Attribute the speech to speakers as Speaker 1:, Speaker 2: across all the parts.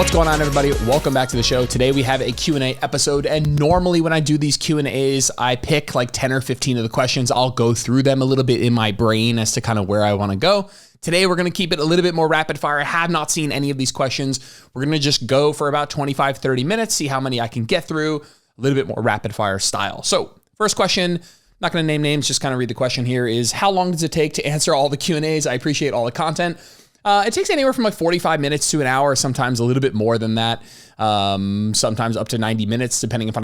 Speaker 1: What's going on, everybody? Welcome back to the show. Today we have a Q&A episode, and normally when I do these Q&As, I pick like 10 or 15 of the questions. I'll go through them a little bit in my brain as to kind of where I want to go. Today we're going to keep it a little bit more rapid fire. I have not seen any of these questions. We're going to just go for about 25, 30 minutes, see how many I can get through, a little bit more rapid fire style. So first question, not going to name names, just kind of read the question here, is how long does it take to answer all the Q&As? I appreciate all the content. It takes anywhere from like 45 minutes to an hour, sometimes a little bit more than that, sometimes up to 90 minutes, depending if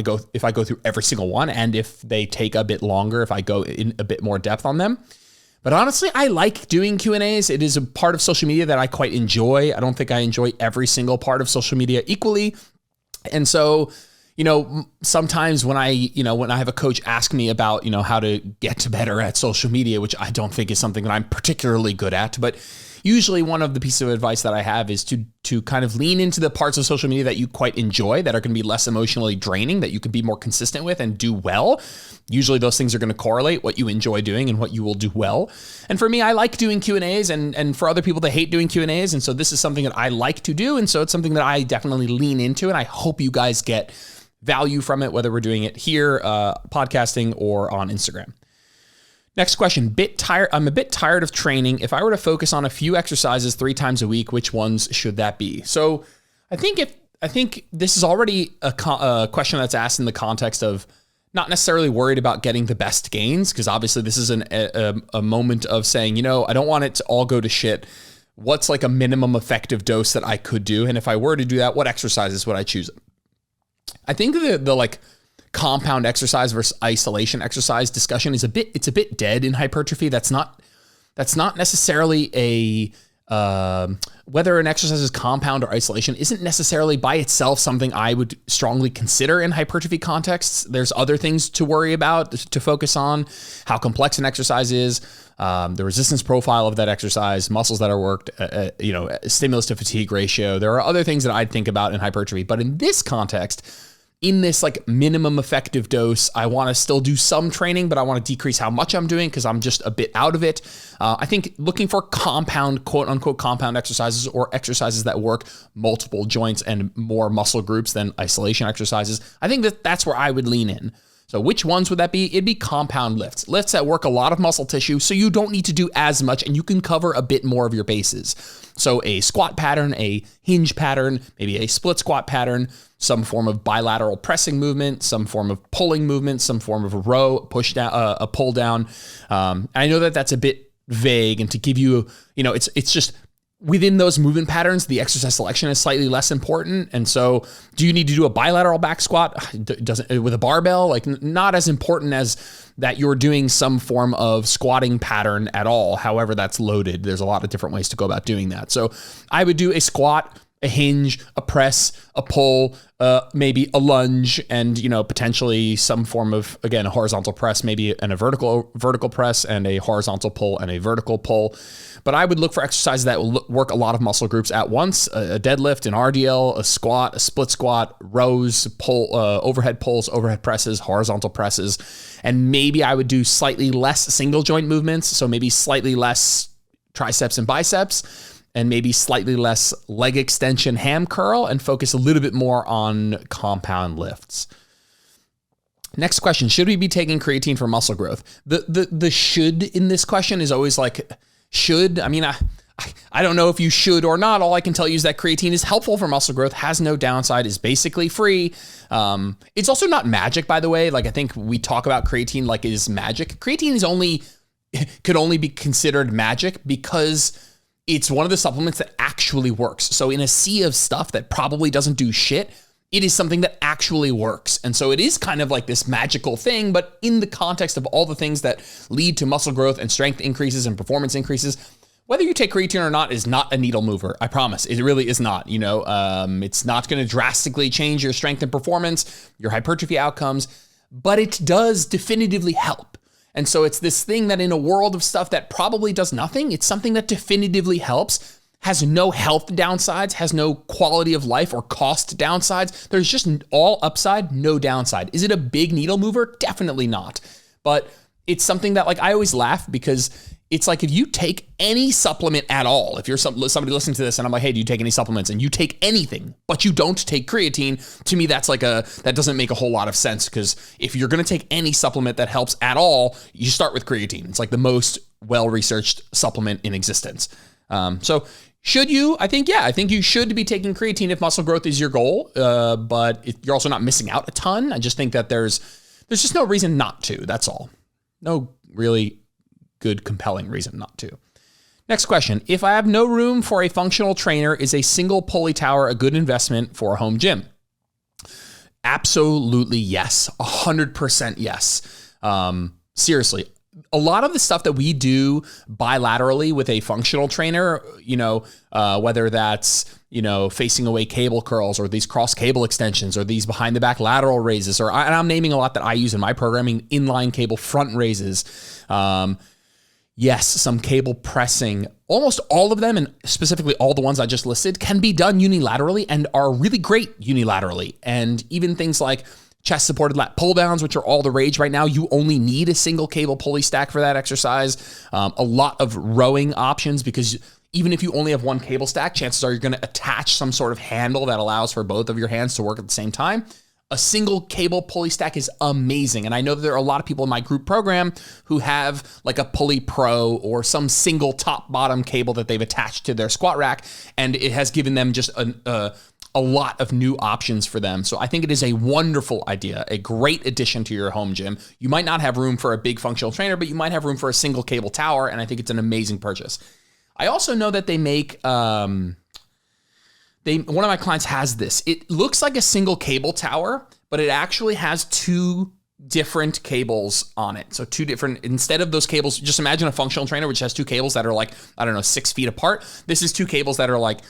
Speaker 1: I go through every single one and if they take a bit longer, if I go in a bit more depth on them. But honestly, I like doing Q&As. It is a part of social media that I quite enjoy. I don't think I enjoy every single part of social media equally. And so, sometimes when I have a coach ask me about, how to get better at social media, which I don't think is something that I'm particularly good at, but usually one of the pieces of advice that I have is to kind of lean into the parts of social media that you quite enjoy, that are going to be less emotionally draining, that you can be more consistent with and do well. Usually those things are going to correlate, what you enjoy doing and what you will do well. And for me, I like doing Q&As, and for other people, they hate doing Q&As. And so this is something that I like to do. And so it's something that I definitely lean into, and I hope you guys get value from it, whether we're doing it here, podcasting, or on Instagram. Next question, I'm a bit tired of training. If I were to focus on a few exercises 3 times a week, which ones should that be? So I think this is already a question that's asked in the context of not necessarily worried about getting the best gains, because obviously this is a moment of saying, I don't want it to all go to shit. What's like a minimum effective dose that I could do? And if I were to do that, what exercises would I choose? I think the like compound exercise versus isolation exercise discussion is a bit dead in hypertrophy. That's not necessarily a whether an exercise is compound or isolation isn't necessarily by itself something I would strongly consider in hypertrophy contexts. There's other things to worry about, to focus on, how complex an exercise is, the resistance profile of that exercise, muscles that are worked, stimulus to fatigue ratio. There are other things that I'd think about in hypertrophy, but in this context, in this like minimum effective dose, I want to still do some training, but I want to decrease how much I'm doing because I'm just a bit out of it. I think looking for compound, quote unquote, compound exercises, or exercises that work multiple joints and more muscle groups than isolation exercises, I think that's where I would lean in. So which ones would that be? It'd be compound lifts that work a lot of muscle tissue, so you don't need to do as much and you can cover a bit more of your bases. So a squat pattern, a hinge pattern, maybe a split squat pattern, some form of bilateral pressing movement, some form of pulling movement, some form of a row, push down, a pull down. I know that that's a bit vague, and to give you, it's just within those movement patterns, the exercise selection is slightly less important. And so do you need to do a bilateral back squat? Doesn't with a barbell, like not as important as that you're doing some form of squatting pattern at all. However, that's loaded. There's a lot of different ways to go about doing that. So I would do a squat, a hinge, a press, a pull, maybe a lunge, and potentially some form of, again, a horizontal press, maybe a vertical press, and a horizontal pull and a vertical pull. But I would look for exercises that will work a lot of muscle groups at once: a deadlift, an RDL, a squat, a split squat, rows, pull, overhead pulls, overhead presses, horizontal presses, and maybe I would do slightly less single joint movements. So maybe slightly less triceps and biceps, and maybe slightly less leg extension, ham curl, and focus a little bit more on compound lifts. Next question, should we be taking creatine for muscle growth? The should in this question is always like, should. I mean, I don't know if you should or not. All I can tell you is that creatine is helpful for muscle growth, has no downside, is basically free. It's also not magic, by the way. Like, I think we talk about creatine like it is magic. Creatine could only be considered magic because it's one of the supplements that actually works. So in a sea of stuff that probably doesn't do shit, it is something that actually works. And so it is kind of like this magical thing, but in the context of all the things that lead to muscle growth and strength increases and performance increases, whether you take creatine or not is not a needle mover. I promise. It really is not. It's not going to drastically change your strength and performance, your hypertrophy outcomes, but it does definitively help. And so it's this thing that in a world of stuff that probably does nothing, it's something that definitively helps, has no health downsides, has no quality of life or cost downsides. There's just all upside, no downside. Is it a big needle mover? Definitely not. But it's something that, like, I always laugh because it's like if you take any supplement at all, if you're somebody listening to this and I'm like, hey, do you take any supplements? And you take anything, but you don't take creatine, to me, that doesn't make a whole lot of sense, because if you're going to take any supplement that helps at all, you start with creatine. It's like the most well-researched supplement in existence. So should you? I think you should be taking creatine if muscle growth is your goal, but you're also not missing out a ton. I just think that there's just no reason not to. That's all. No really good, compelling reason not to. Next question. If I have no room for a functional trainer, is a single pulley tower a good investment for a home gym? Absolutely yes. 100% yes. Seriously. A lot of the stuff that we do bilaterally with a functional trainer, whether that's, facing away cable curls or these cross cable extensions or these behind the back lateral raises, and I'm naming a lot that I use in my programming, inline cable front raises. Yes, some cable pressing, almost all of them, and specifically all the ones I just listed, can be done unilaterally and are really great unilaterally. And even things like chest supported lat pull downs, which are all the rage right now, you only need a single cable pulley stack for that exercise. A lot of rowing options, because even if you only have one cable stack, chances are you're going to attach some sort of handle that allows for both of your hands to work at the same time. A single cable pulley stack is amazing. And I know that there are a lot of people in my group program who have like a Pulley Pro or some single top bottom cable that they've attached to their squat rack. And it has given them just a lot of new options for them. So I think it is a wonderful idea, a great addition to your home gym. You might not have room for a big functional trainer, but you might have room for a single cable tower. And I think it's an amazing purchase. I also know that they make, one of my clients has this. It looks like a single cable tower, but it actually has two different cables on it. So instead of those cables, just imagine a functional trainer, which has two cables that are like, 6 feet apart. This is two cables that are like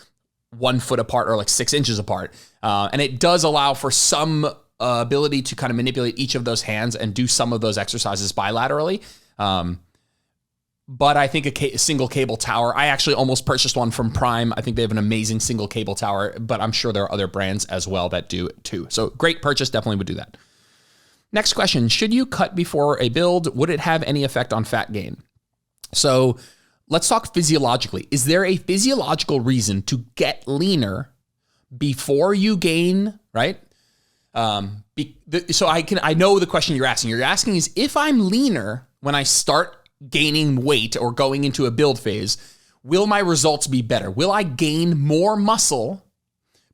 Speaker 1: 1 foot apart or like 6 inches apart. And it does allow for some ability to kind of manipulate each of those hands and do some of those exercises bilaterally. But I think a single cable tower, I actually almost purchased one from Prime. I think they have an amazing single cable tower, but I'm sure there are other brands as well that do it too. So great purchase, definitely would do that. Next question, should you cut before a build? Would it have any effect on fat gain? So let's talk physiologically. Is there a physiological reason to get leaner before you gain, right? So I know the question you're asking. You're asking is, if I'm leaner when I start gaining weight or going into a build phase, will my results be better? Will I gain more muscle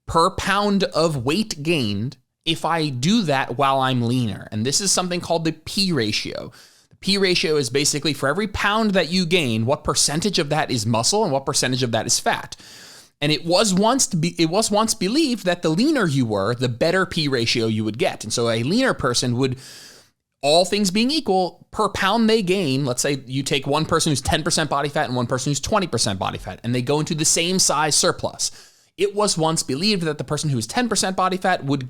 Speaker 1: per pound of weight gained if I do that while I'm leaner? And this is something called the P ratio. The P ratio is basically for every pound that you gain, what percentage of that is muscle and what percentage of that is fat. And it was once believed that the leaner you were, the better P ratio you would get. And so a leaner person would, all things being equal, per pound they gain, let's say you take one person who's 10% body fat and one person who's 20% body fat, and they go into the same size surplus. It was once believed that the person who's 10% body fat would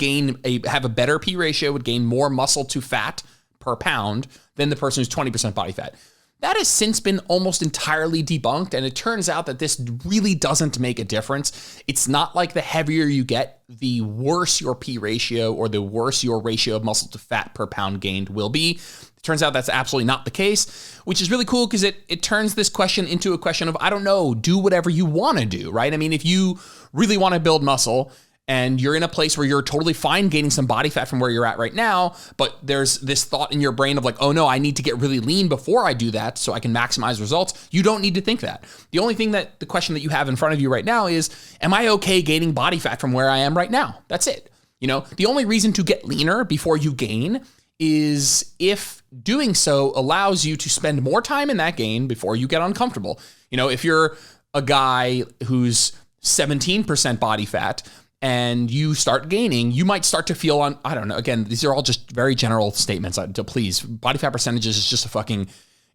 Speaker 1: have a better P ratio, would gain more muscle to fat per pound than the person who's 20% body fat. That has since been almost entirely debunked, and it turns out that this really doesn't make a difference. It's not like the heavier you get, the worse your P ratio or the worse your ratio of muscle to fat per pound gained will be. It turns out that's absolutely not the case, which is really cool because it turns this question into a question of, I don't know, do whatever you want to do, right? I mean, if you really want to build muscle and you're in a place where you're totally fine gaining some body fat from where you're at right now, but there's this thought in your brain of like, oh no, I need to get really lean before I do that so I can maximize results. You don't need to think that. The only thing that the question that you have in front of you right now is, am I okay gaining body fat from where I am right now? That's it. The only reason to get leaner before you gain is if doing so allows you to spend more time in that gain before you get uncomfortable. If you're a guy who's 17% body fat, and you start gaining, you might start to feel I don't know, again, these are all just very general statements. Please, body fat percentages is just a fucking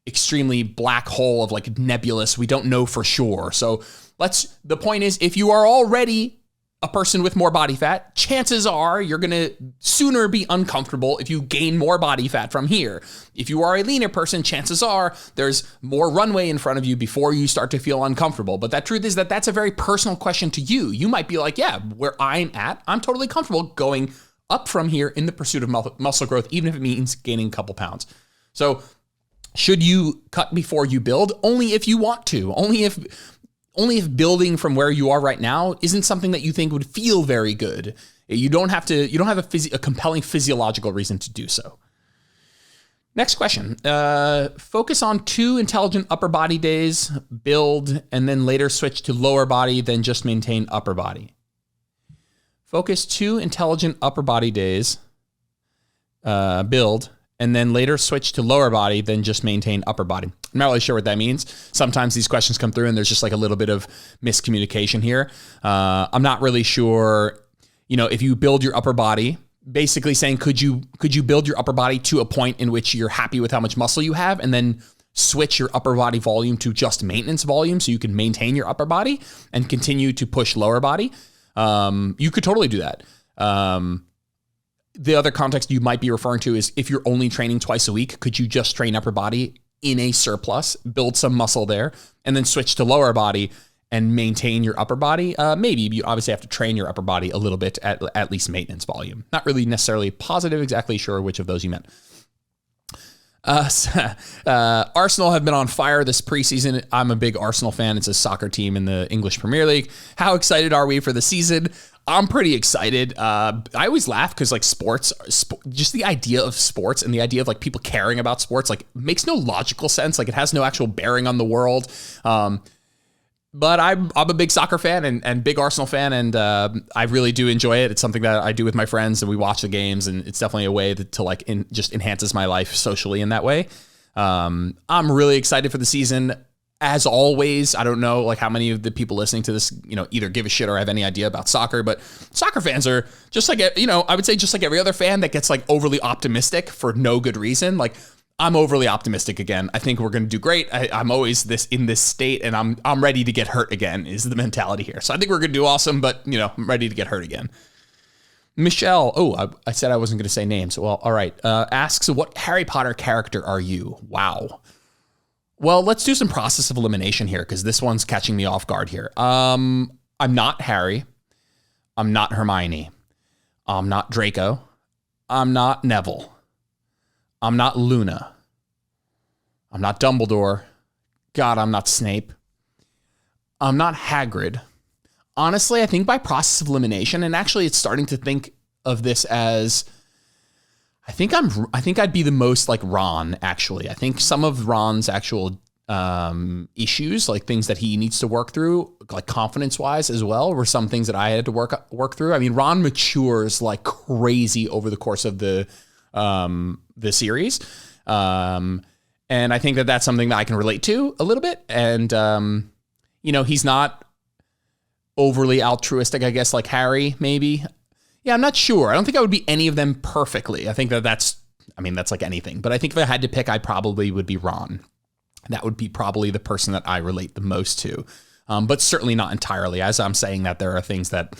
Speaker 1: extremely black hole of like nebulous. We don't know for sure. So the point is, if you are already a person with more body fat, chances are you're going to sooner be uncomfortable if you gain more body fat from here. If you are a leaner person, chances are there's more runway in front of you before you start to feel uncomfortable. But that truth is that that's a very personal question to you. You might be like, yeah, where I'm at, I'm totally comfortable going up from here in the pursuit of muscle growth, even if it means gaining a couple pounds. So Should you cut before you build? Only if you want to. Only if building from where you are right now isn't something that you think would feel very good. You don't have a compelling physiological reason to do so. Next question. Focus on 2 intelligent upper body days, build, and then later switch to lower body, then just maintain upper body. Focus 2 intelligent upper body days, build, and then later switch to lower body, then just maintain upper body. I'm not really sure what that means. Sometimes these questions come through and there's just like a little bit of miscommunication here. I'm not really sure, if you build your upper body, basically saying, could you build your upper body to a point in which you're happy with how much muscle you have and then switch your upper body volume to just maintenance volume so you can maintain your upper body and continue to push lower body? You could totally do that. The other context you might be referring to is if you're only training twice a week, could you just train upper body in a surplus, build some muscle there, and then switch to lower body and maintain your upper body? Maybe. You obviously have to train your upper body a little bit at least maintenance volume. Not really necessarily positive, exactly sure which of those you meant. Arsenal have been on fire this preseason. I'm a big Arsenal fan. It's a soccer team in the English Premier League. How excited are we for the season? I'm pretty excited. I always laugh because like sports, just the idea of sports and the idea of like people caring about sports, like makes no logical sense. Like it has no actual bearing on the world. But I'm a big soccer fan and big Arsenal fan, and I really do enjoy it. It's something that I do with my friends, and we watch the games, and it's definitely a way to just enhances my life socially in that way. I'm really excited for the season. As always, I don't know like how many of the people listening to this, either give a shit or have any idea about soccer, but soccer fans are just like, I would say just like every other fan that gets like overly optimistic for no good reason. Like I'm overly optimistic again. I think we're going to do great. I'm always in this state, and I'm ready to get hurt again is the mentality here. So I think we're going to do awesome, but I'm ready to get hurt again. Michelle, I said I wasn't going to say names. Well, all right. Asks, what Harry Potter character are you? Wow. Well, let's do some process of elimination here because this one's catching me off guard here. I'm not Harry. I'm not Hermione. I'm not Draco. I'm not Neville. I'm not Luna. I'm not Dumbledore. God, I'm not Snape. I'm not Hagrid. Honestly, I think by process of elimination, and actually it's starting to think of this as, I think I'd be the most like Ron, actually. I think some of Ron's actual issues, like things that he needs to work through, like confidence-wise as well, were some things that I had to work through. I mean, Ron matures like crazy over the course of the series. And I think that that's something that I can relate to a little bit. And, he's not overly altruistic, I guess, like Harry, maybe. Yeah, I'm not sure. I don't think I would be any of them perfectly. I think that's like anything. But I think if I had to pick, I probably would be Ron. That would be probably the person that I relate the most to. But certainly not entirely. As I'm saying that, there are things that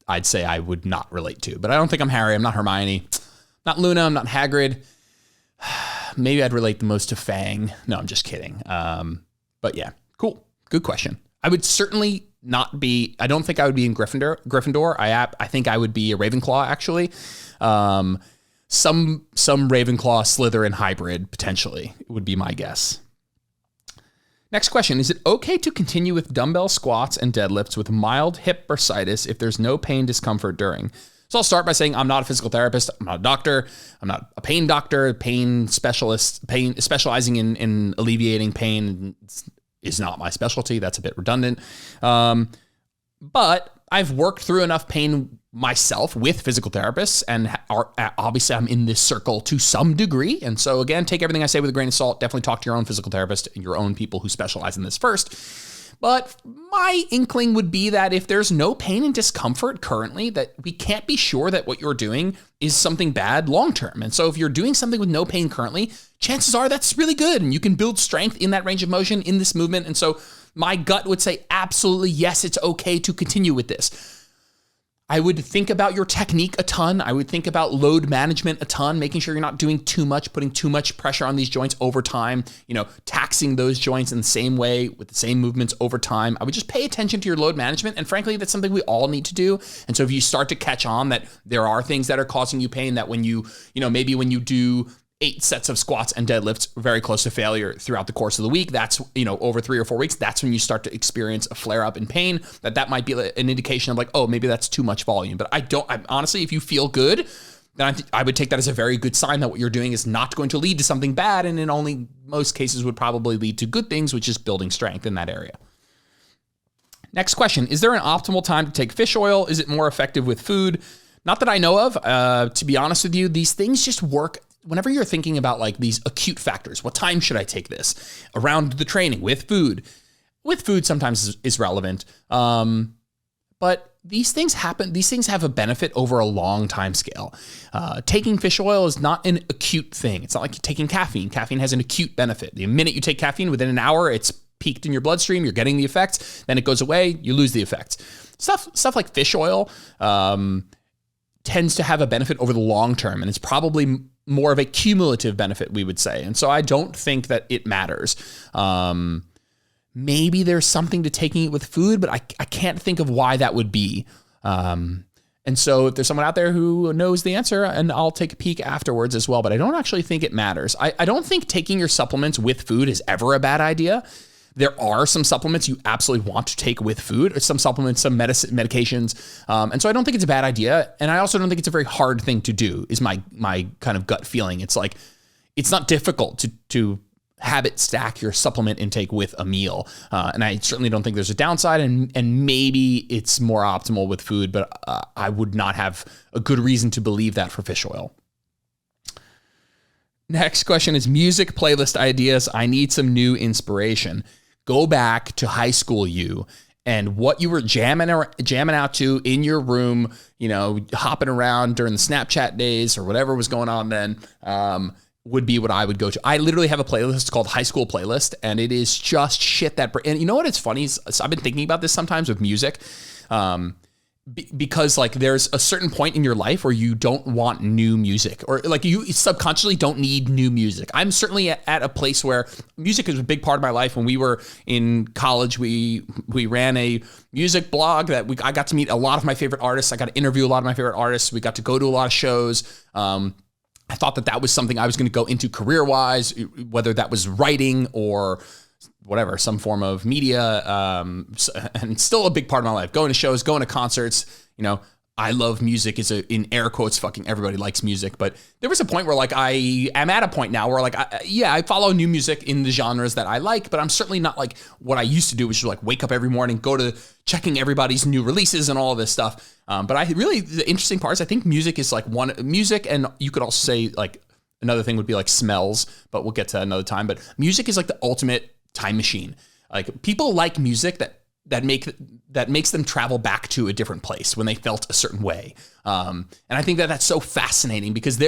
Speaker 1: I'd say I would not relate to. But I don't think I'm Harry. I'm not Hermione. Not Luna. I'm not Hagrid. Maybe I'd relate the most to Fang. No, I'm just kidding. But yeah, cool. Good question. I would certainly not be, I don't think I would be in Gryffindor. I think I would be a Ravenclaw, actually. Some Ravenclaw Slytherin hybrid, potentially, would be my guess. Next question. Is it okay to continue with dumbbell squats and deadlifts with mild hip bursitis if there's no pain discomfort during? So I'll start by saying I'm not a physical therapist. I'm not a doctor. I'm not a pain doctor, pain specialist. Specializing in alleviating pain is not my specialty. That's a bit redundant. But I've worked through enough pain myself with physical therapists, and obviously I'm in this circle to some degree. And so again, take everything I say with a grain of salt. Definitely talk to your own physical therapist and your own people who specialize in this first. But my inkling would be that if there's no pain and discomfort currently, that we can't be sure that what you're doing is something bad long-term. And so if you're doing something with no pain currently, chances are that's really good. And you can build strength in that range of motion in this movement. And so my gut would say, absolutely, yes, it's okay to continue with this. I would think about your technique a ton. I would think about load management a ton, making sure you're not doing too much, putting too much pressure on these joints over time, taxing those joints in the same way with the same movements over time. I would just pay attention to your load management. And frankly, that's something we all need to do. And so if you start to catch on that there are things that are causing you pain, that when maybe when you do 8 sets of squats and deadlifts very close to failure throughout the course of the week. That's, over 3 or 4 weeks, that's when you start to experience a flare up in pain. That might be an indication of like, oh, maybe that's too much volume. But I'm honestly, if you feel good, then I would take that as a very good sign that what you're doing is not going to lead to something bad. And in only most cases would probably lead to good things, which is building strength in that area. Next question. Is there an optimal time to take fish oil? Is it more effective with food? Not that I know of. To be honest with you, these things just work whenever you're thinking about like these acute factors. What time should I take this? Around the training, with food. With food sometimes is relevant. But these things happen. These things have a benefit over a long time scale. Taking fish oil is not an acute thing. It's not like taking caffeine. Caffeine has an acute benefit. The minute you take caffeine, within an hour, it's peaked in your bloodstream. You're getting the effects. Then it goes away. You lose the effects. Stuff like fish oil tends to have a benefit over the long term, and it's probably more of a cumulative benefit, we would say. And so I don't think that it matters. Maybe there's something to taking it with food, but I can't think of why that would be. And so if there's someone out there who knows the answer, and I'll take a peek afterwards as well, but I don't actually think it matters. I don't think taking your supplements with food is ever a bad idea. There are some supplements you absolutely want to take with food, or some supplements, some medications. And so I don't think it's a bad idea. And I also don't think it's a very hard thing to do, is my kind of gut feeling. It's like, it's not difficult to habit stack your supplement intake with a meal. And I certainly don't think there's a downside, and maybe it's more optimal with food, but I would not have a good reason to believe that for fish oil. Next question is music playlist ideas. I need some new inspiration. Go back to high school you and what you were jamming out to in your room, hopping around during the Snapchat days or whatever was going on then, would be what I would go to. I literally have a playlist called High School Playlist, and it is just shit and you know what? It's funny. I've been thinking about this sometimes with music, because like there's a certain point in your life where you don't want new music, or like you subconsciously don't need new music. I'm certainly at a place where music is a big part of my life. When we were in college, we ran a music blog that I got to meet a lot of my favorite artists. I got to interview a lot of my favorite artists. We got to go to a lot of shows. I thought that was something I was going to go into career-wise, whether that was writing or whatever, some form of media, and still a big part of my life. Going to shows, going to concerts, I love music. In air quotes, fucking everybody likes music. But there was a point where like I am at a point now where like, I follow new music in the genres that I like, but I'm certainly not like what I used to do, which is like wake up every morning, go to checking everybody's new releases and all of this stuff. But the interesting part is I think music is like music, and you could also say like another thing would be like smells, but we'll get to another time. But music is like the ultimate time machine. Like people like music that makes them travel back to a different place when they felt a certain way. And I think that's so fascinating because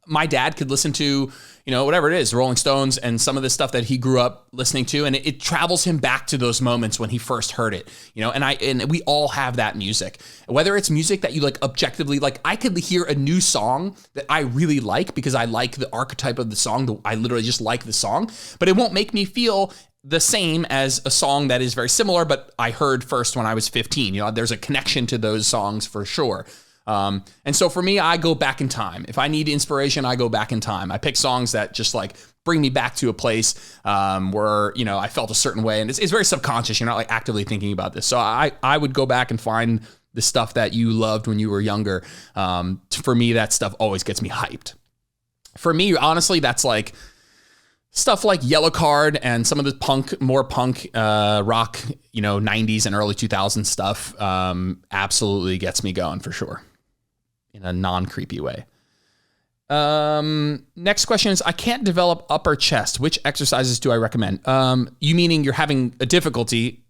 Speaker 1: my dad could listen to, whatever it is, the Rolling Stones and some of the stuff that he grew up listening to, and it travels him back to those moments when he first heard it, and we all have that music, whether it's music that you like objectively, like I could hear a new song that I really like because I like the archetype of the song. I literally just like the song, but it won't make me feel the same as a song that is very similar, but I heard first when I was 15. There's a connection to those songs for sure. And so for me, I go back in time. If I need inspiration, I go back in time. I pick songs that just like bring me back to a place where, I felt a certain way. And it's very subconscious. You're not like actively thinking about this. So I would go back and find the stuff that you loved when you were younger. For me, that stuff always gets me hyped. For me, honestly, that's like stuff like Yellow Card and some of the more punk rock, 90s and early 2000s stuff absolutely gets me going for sure in a non-creepy way. Next question is, I can't develop upper chest. Which exercises do I recommend? You meaning you're having a difficulty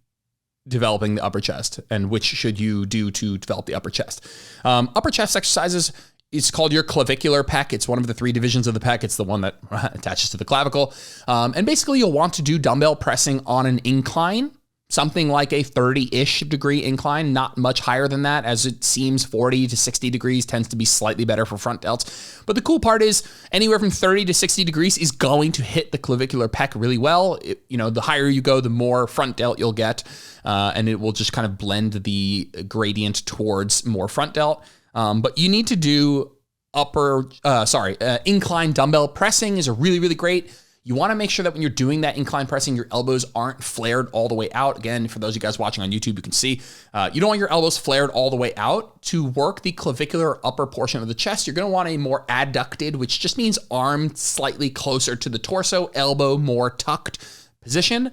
Speaker 1: developing the upper chest, and which should you do to develop the upper chest? Upper chest exercises, it's called your clavicular pec. It's one of the 3 divisions of the pec. It's the one that attaches to the clavicle. And basically you'll want to do dumbbell pressing on an incline, something like a 30-ish degree incline, not much higher than that, as it seems 40 to 60 degrees tends to be slightly better for front delts. But the cool part is anywhere from 30 to 60 degrees is going to hit the clavicular pec really well. The higher you go, the more front delt you'll get, and it will just kind of blend the gradient towards more front delt. But you need to do incline dumbbell pressing is a really, really great. You want to make sure that when you're doing that incline pressing, your elbows aren't flared all the way out. Again, for those of you guys watching on YouTube, you can see you don't want your elbows flared all the way out. To work the clavicular upper portion of the chest, you're going to want a more adducted, which just means arm slightly closer to the torso, elbow more tucked position.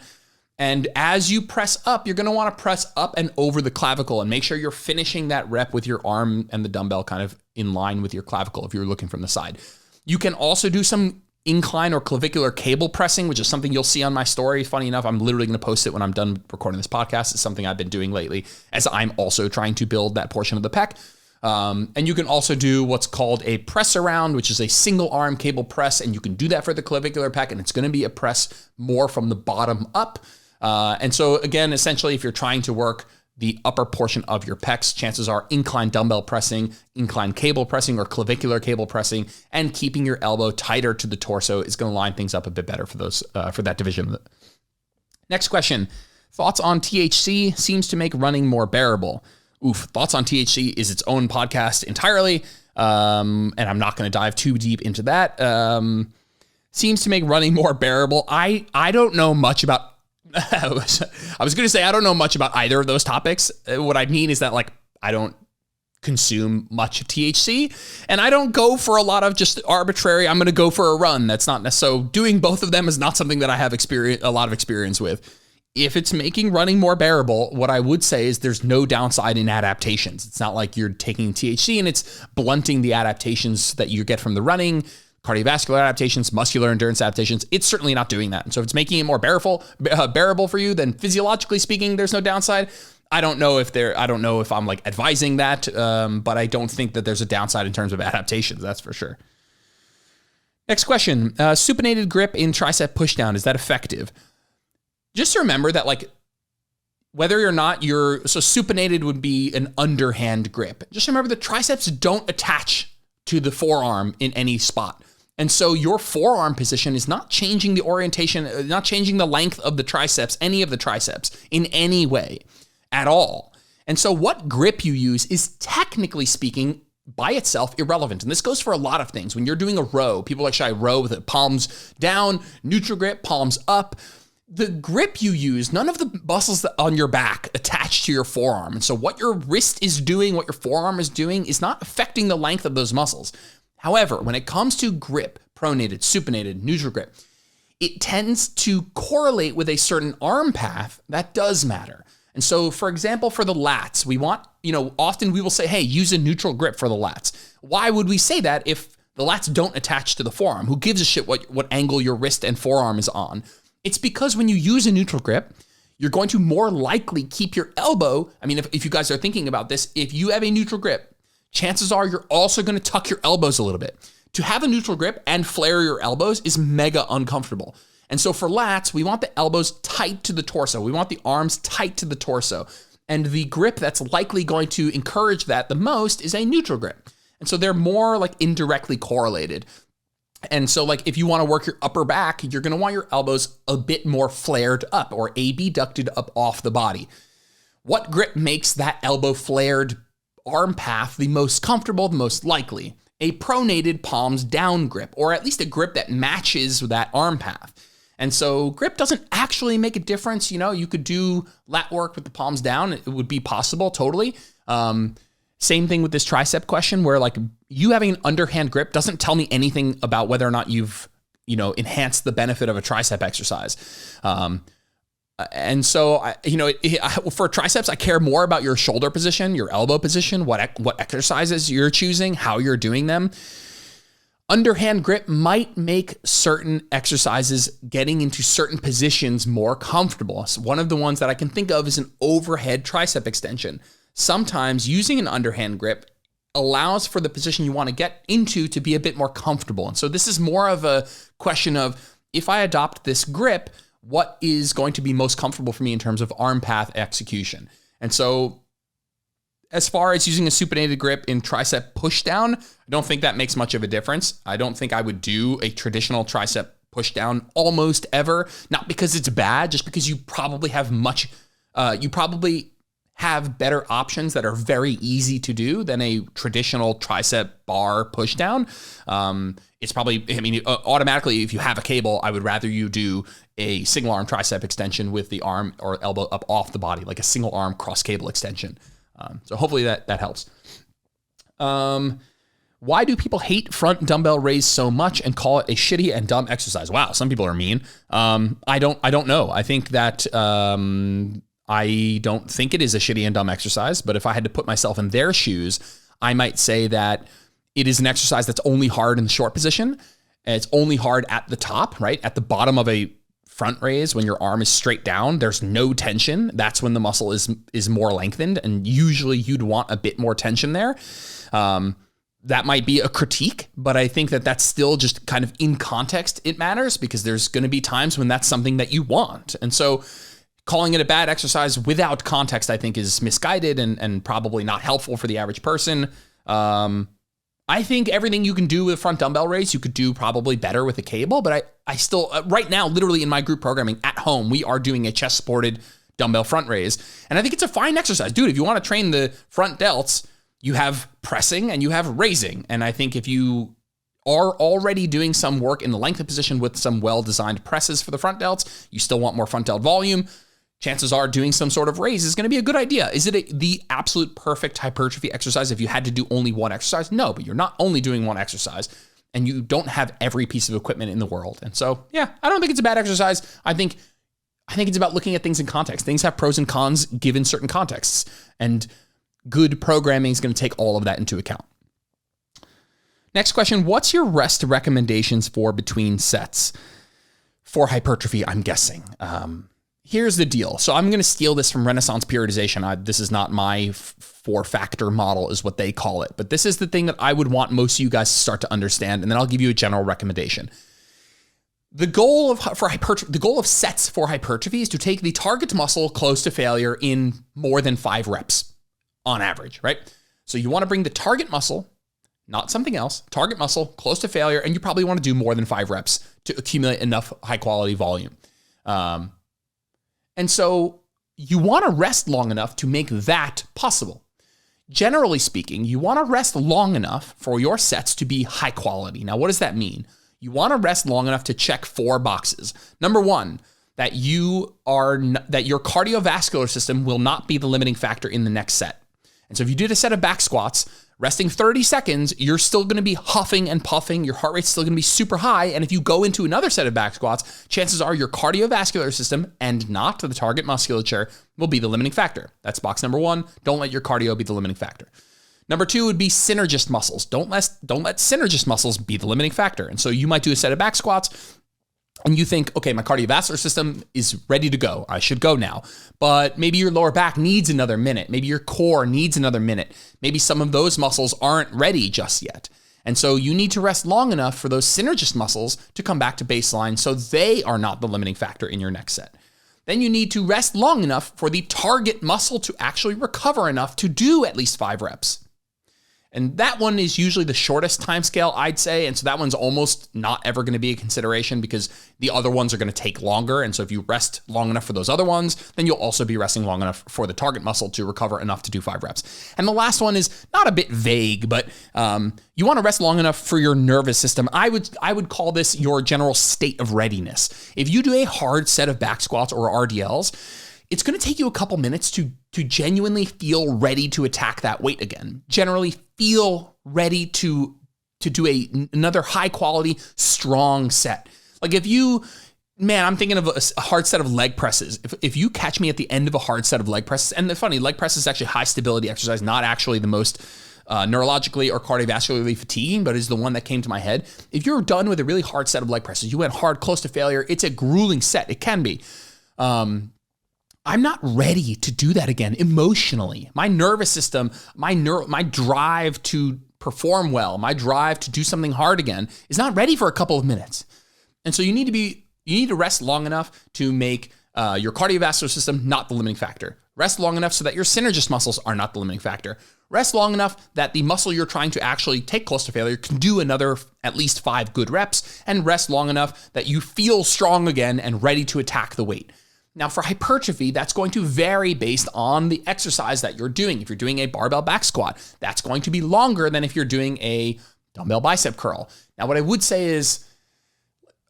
Speaker 1: And as you press up, you're going to want to press up and over the clavicle and make sure you're finishing that rep with your arm and the dumbbell kind of in line with your clavicle if you're looking from the side. You can also do some incline or clavicular cable pressing, which is something you'll see on my story. Funny enough, I'm literally going to post it when I'm done recording this podcast. It's something I've been doing lately as I'm also trying to build that portion of the pec. And you can also do what's called a press around, which is a single arm cable press. And you can do that for the clavicular pec, and it's going to be a press more from the bottom up. And so again, essentially, if you're trying to work the upper portion of your pecs, chances are incline dumbbell pressing, incline cable pressing, or clavicular cable pressing, and keeping your elbow tighter to the torso is going to line things up a bit better for those for that division. Next question: thoughts on THC seems to make running more bearable. Thoughts on THC is its own podcast entirely, and I'm not going to dive too deep into that. Seems to make running more bearable. I don't know much about. I was going to say I don't know much about either of those topics. What I mean is that I don't consume much THC, and I don't go for a lot of just arbitrary, I'm going to go for a run. That's not necessarily, doing both of them is not something that I have a lot of experience with. If it's making running more bearable, what I would say is there's no downside in adaptations. It's not like you're taking THC and it's blunting the adaptations that you get from the running, cardiovascular adaptations, muscular endurance adaptations. It's certainly not doing that. And so if it's making it more bearable for you, then physiologically speaking, there's no downside. I don't know if I'm advising that, but I don't think that there's a downside in terms of adaptations. That's for sure. Next question: supinated grip in tricep pushdown, is that effective? Just remember that whether or not supinated would be an underhand grip. Just remember the triceps don't attach to the forearm in any spot. And so your forearm position is not changing the orientation, not changing the length of the triceps, any of the triceps in any way at all. And so what grip you use is, technically speaking, by itself irrelevant. And this goes for a lot of things. When you're doing a row, people should I row with it palms down, neutral grip, palms up. The grip you use, none of the muscles on your back attach to your forearm. And so what your wrist is doing, what your forearm is doing, is not affecting the length of those muscles. However, when it comes to grip, pronated, supinated, neutral grip, it tends to correlate with a certain arm path that does matter. And so, for example, for the lats, we want, often we will say, hey, use a neutral grip for the lats. Why would we say that if the lats don't attach to the forearm? Who gives a shit what angle your wrist and forearm is on? It's because when you use a neutral grip, you're going to more likely keep your elbow. I mean, if you guys are thinking about this, if you have a neutral grip, chances are you're also going to tuck your elbows a little bit. To have a neutral grip and flare your elbows is mega uncomfortable. And so for lats, we want the elbows tight to the torso. We want the arms tight to the torso. And the grip that's likely going to encourage that the most is a neutral grip. And so they're more indirectly correlated. And so if you want to work your upper back, you're going to want your elbows a bit more flared up or abducted up off the body. What grip makes that elbow flared arm path the most comfortable, the most likely? A pronated palms down grip, or at least a grip that matches that arm path. And so grip doesn't actually make a difference. You could do lat work with the palms down. It would be possible, totally. Same thing with this tricep question, where you having an underhand grip doesn't tell me anything about whether or not you've, enhanced the benefit of a tricep exercise. And so, for triceps, I care more about your shoulder position, your elbow position, what exercises you're choosing, how you're doing them. Underhand grip might make certain exercises getting into certain positions more comfortable. So one of the ones that I can think of is an overhead tricep extension. Sometimes using an underhand grip allows for the position you want to get into to be a bit more comfortable. And so this is more of a question of, if I adopt this grip, what is going to be most comfortable for me in terms of arm path execution? And so as far as using a supinated grip in tricep pushdown, I don't think that makes much of a difference. I don't think I would do a traditional tricep pushdown almost ever, not because it's bad, just because you probably have have better options that are very easy to do than a traditional tricep bar push down. It's probably, automatically, if you have a cable, I would rather you do a single arm tricep extension with the arm or elbow up off the body, like a single arm cross cable extension. So hopefully that helps. Why do people hate front dumbbell raise so much and call it a shitty and dumb exercise? Wow, some people are mean. I don't know. I think that I don't think it is a shitty and dumb exercise, but if I had to put myself in their shoes, I might say that it is an exercise that's only hard in the short position. And it's only hard at the top, right? At the bottom of a front raise, when your arm is straight down, there's no tension. That's when the muscle is more lengthened, and usually you'd want a bit more tension there. That might be a critique, but I think that that's still just kind of in context. It matters because there's going to be times when that's something that you want. And so calling it a bad exercise without context, I think, is misguided and probably not helpful for the average person. I think everything you can do with a front dumbbell raise, you could do probably better with a cable, but I still, right now, literally in my group programming at home, we are doing a chest supported dumbbell front raise. And I think it's a fine exercise. Dude, if you want to train the front delts, you have pressing and you have raising. And I think if you are already doing some work in the lengthened position with some well-designed presses for the front delts, you still want more front delt volume, chances are doing some sort of raise is going to be a good idea. Is it the absolute perfect hypertrophy exercise if you had to do only one exercise? No, but you're not only doing one exercise and you don't have every piece of equipment in the world. And so, yeah, I don't think it's a bad exercise. I think it's about looking at things in context. Things have pros and cons given certain contexts, and good programming is going to take all of that into account. Next question, what's your rest recommendations for between sets? For hypertrophy, I'm guessing. Here's the deal. So I'm going to steal this from Renaissance periodization. This is not my 4-factor model is what they call it, but this is the thing that I would want most of you guys to start to understand, and then I'll give you a general recommendation. The goal of sets for hypertrophy is to take the target muscle close to failure in more than 5 reps on average, right? So you want to bring the target muscle, not something else, target muscle close to failure, and you probably want to do more than 5 reps to accumulate enough high quality volume. And so you want to rest long enough to make that possible. Generally speaking, you want to rest long enough for your sets to be high quality. Now, what does that mean? You want to rest long enough to check 4 boxes. Number 1, that your cardiovascular system will not be the limiting factor in the next set. And so if you did a set of back squats, resting 30 seconds, you're still going to be huffing and puffing. Your heart rate's still going to be super high. And if you go into another set of back squats, chances are your cardiovascular system and not the target musculature will be the limiting factor. That's box number 1. Don't let your cardio be the limiting factor. Number 2 would be synergist muscles. Don't let synergist muscles be the limiting factor. And so you might do a set of back squats and you think, okay, my cardiovascular system is ready to go. I should go now. But maybe your lower back needs another minute. Maybe your core needs another minute. Maybe some of those muscles aren't ready just yet. And so you need to rest long enough for those synergist muscles to come back to baseline so they are not the limiting factor in your next set. Then you need to rest long enough for the target muscle to actually recover enough to do at least 5 reps. And that one is usually the shortest time scale, I'd say. And so that one's almost not ever going to be a consideration because the other ones are going to take longer. And so if you rest long enough for those other ones, then you'll also be resting long enough for the target muscle to recover enough to do 5 reps. And the last one is not a bit vague, but you want to rest long enough for your nervous system. I would call this your general state of readiness. If you do a hard set of back squats or RDLs, it's going to take you a couple minutes to genuinely feel ready to attack that weight again. Generally feel ready to do another high quality, strong set. Like I'm thinking of a hard set of leg presses. If you catch me at the end of a hard set of leg presses, and it's funny, leg press is actually a high stability exercise, not actually the most neurologically or cardiovascularly fatiguing, but is the one that came to my head. If you're done with a really hard set of leg presses, you went hard, close to failure, it's a grueling set. It can be. I'm not ready to do that again emotionally. My nervous system, my drive to perform well, my drive to do something hard again is not ready for a couple of minutes. And so you need to rest long enough to make your cardiovascular system not the limiting factor. Rest long enough so that your synergist muscles are not the limiting factor. Rest long enough that the muscle you're trying to actually take close to failure can do another at least 5 good reps, and rest long enough that you feel strong again and ready to attack the weight. Now for hypertrophy, that's going to vary based on the exercise that you're doing. If you're doing a barbell back squat, that's going to be longer than if you're doing a dumbbell bicep curl. Now what I would say is,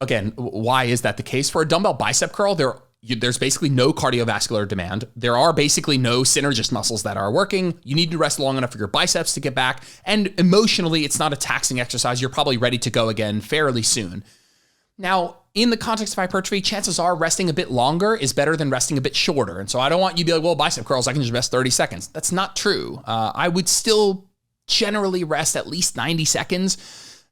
Speaker 1: again, why is that the case? For a dumbbell bicep curl, there's basically no cardiovascular demand. There are basically no synergist muscles that are working. You need to rest long enough for your biceps to get back. And emotionally, it's not a taxing exercise. You're probably ready to go again fairly soon. Now, in the context of hypertrophy, chances are resting a bit longer is better than resting a bit shorter. And so I don't want you to be like, well, bicep curls, I can just rest 30 seconds. That's not true. I would still generally rest at least 90 seconds.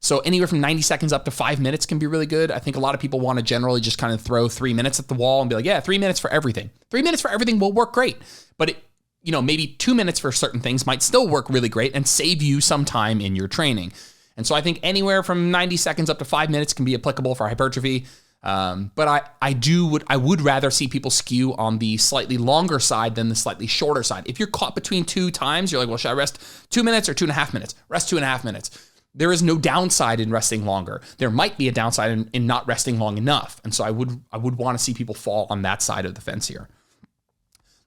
Speaker 1: So anywhere from 90 seconds up to 5 minutes can be really good. I think a lot of people want to generally just kind of throw 3 minutes at the wall and be like, yeah, 3 minutes for everything. 3 minutes for everything will work great. But maybe 2 minutes for certain things might still work really great and save you some time in your training. And so I think anywhere from 90 seconds up to 5 minutes can be applicable for hypertrophy. But I would rather see people skew on the slightly longer side than the slightly shorter side. If you're caught between two times, you're like, well, should I rest 2 minutes or 2.5 minutes? Rest 2.5 minutes. There is no downside in resting longer. There might be a downside in not resting long enough. And so I would want to see people fall on that side of the fence here.